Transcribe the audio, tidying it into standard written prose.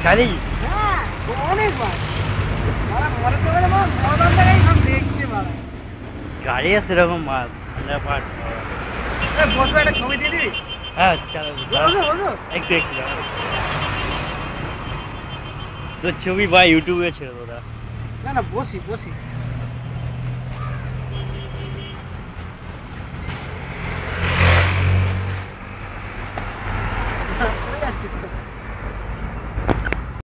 গাড়ি হ্যাঁ অনেক মাছ মারা মরে তো গেলে মাছ মজার জায়গায় সব দেখছে মারা গাড়ি আছে এরকম মাছ ঠান্ডা পাট বসবে একটা ছবি দিয়ে দিবি হ্যাঁ চলো বসো বসো একটু একটু দাঁড়াও। তোর ছবি বা ইউটিউবে ছেড়ে তোরা না না বসি বসি